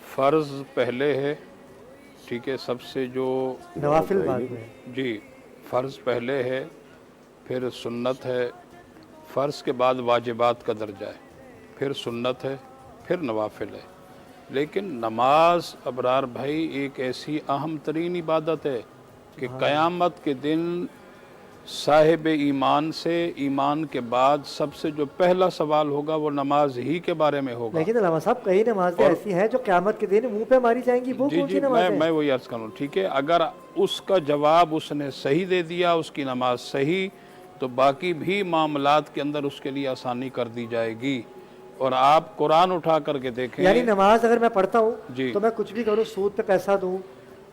फ़र्ज़ पहले है, ठीक है, सबसे जो नवाफिल बाद में। जी, फ़र्ज़ पहले है, फिर सुन्नत है, फ़र्ज़ के बाद वाजिबात का दर्जा है, फिर सुन्नत है, फिर नवाफिल है। लेकिन नमाज अबरार भाई एक ऐसी अहम तरीन इबादत है कि क़यामत के दिन साहिब ईमान से ईमान के बाद सबसे जो पहला सवाल होगा वो नमाज ही के बारे में होगा। लेकिन अल्लामा साहब कई नमाजें ऐसी हैं जो क़यामत के दिन मुंह पे मारी जाएंगी, वो जी कौन जी, सी नमाजें हैं? मैं वही अर्ज़ करूँ, ठीक है, अगर उसका जवाब उसने सही दे दिया, उसकी नमाज सही, तो बाकी भी मामलात के अंदर उसके लिए आसानी कर दी जाएगी। और आप कुरान उठा करके देखें, यानी नमाज अगर मैं पढ़ता जी। हूँ तो मैं कुछ भी करूँ, सूद पे पैसा दूँ,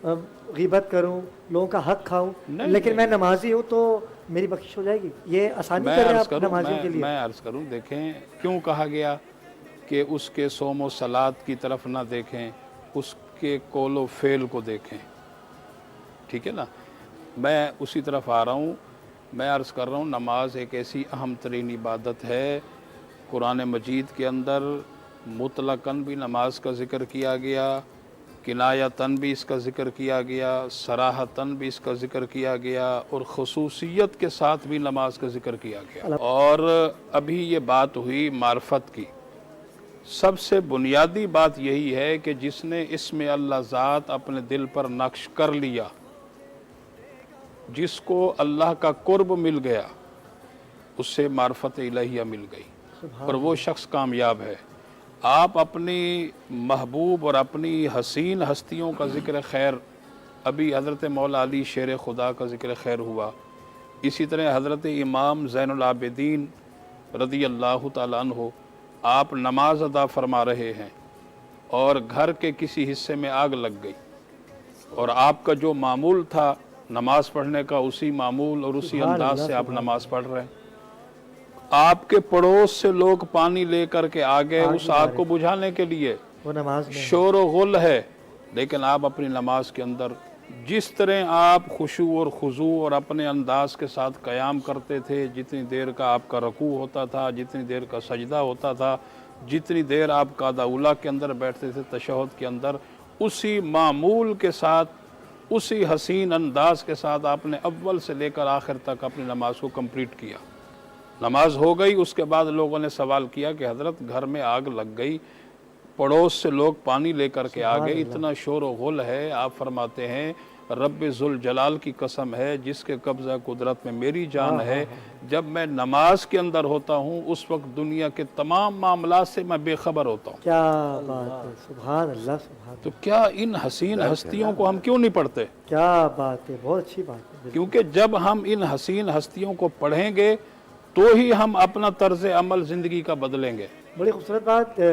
ग़ीबत करूँ, लोगों का हक खाऊँ, लेकिन मैं नमाजी हूँ तो मेरी बख्शिश हो जाएगी। ये आसानी कर रहे हैं आप नमाजियों के लिए। मैं अर्ज़ करूँ, देखें क्यों कहा गया कि उसके सोम व सलात की तरफ ना देखें, उसके कौलो फ़ेल को देखें, ठीक है ना। मैं उसी तरफ आ रहा हूँ। मैं अर्ज़ कर रहा हूँ, नमाज एक ऐसी अहम तरीन इबादत है। कुरान मजीद के अंदर मुतलकन भी नमाज का ज़िक्र किया गया, किनायतन भी इसका ज़िक्र किया गया, सराहतन भी इसका ज़िक्र किया गया, और ख़ुसूसियत के साथ भी नमाज का ज़िक्र किया गया। और अभी ये बात हुई मार्फत की, सबसे बुनियादी बात यही है कि जिसने इसमें अल्लाह ज़ात अपने दिल पर नक्श कर लिया, जिसको अल्लाह का कुर्ब मिल गया, उससे मार्फत इलाहिया मिल गई और वो शख्स कामयाब है। आप अपनी महबूब और अपनी हसीन हस्तियों का ज़िक्र खैर, अभी हज़रत मौला अली शेर खुदा का ज़िक्र खैर हुआ, इसी तरह हज़रत इमाम ज़ैनुल आबिदीन रज़ी अल्लाह तआला अन्हु, आप नमाज अदा फरमा रहे हैं और घर के किसी हिस्से में आग लग गई, और आपका जो मामूल था नमाज पढ़ने का, उसी मामूल और उसी अंदाज से आप नमाज पढ़ रहे हैं। आपके पड़ोस से लोग पानी लेकर के आ गए उस आग को बुझाने के लिए, वो नमाज में शोर व गुल है, लेकिन आप अपनी नमाज के अंदर जिस तरह आप खुशू और खुजू और अपने अंदाज के साथ क़याम करते थे, जितनी देर का आपका रकू होता था, जितनी देर का सजदा होता था, जितनी देर आप कादाउला के अंदर बैठते थे तशहुद के अंदर, उसी मामूल के साथ, उसी हसीन अंदाज के साथ आपने अव्वल से लेकर आखिर तक अपनी नमाज को कंप्लीट किया। नमाज हो गई, उसके बाद लोगों ने सवाल किया कि हज़रत घर में आग लग गई, पड़ोस से लोग पानी लेकर के आ गए, इतना शोर व गुल है। आप फरमाते हैं रब्बे ज़ुल जलाल की कसम है जिसके कब्ज़ा कुदरत में मेरी जान है, जब मैं नमाज के अंदर होता हूँ उस वक्त दुनिया के तमाम मामलात से मैं बेखबर होता हूँ। क्या बात है, सुभान अल्लाह, सुभान। तो क्या इन हसीन हस्तियों को हम क्यों नहीं पढ़ते? क्या बात है, बहुत अच्छी बात है। क्योंकि जब हम इन हसीन हस्तियों को पढ़ेंगे तो ही हम अपना तर्ज अमल ज़िंदगी का बदलेंगे। बड़ी खूबसूरत बात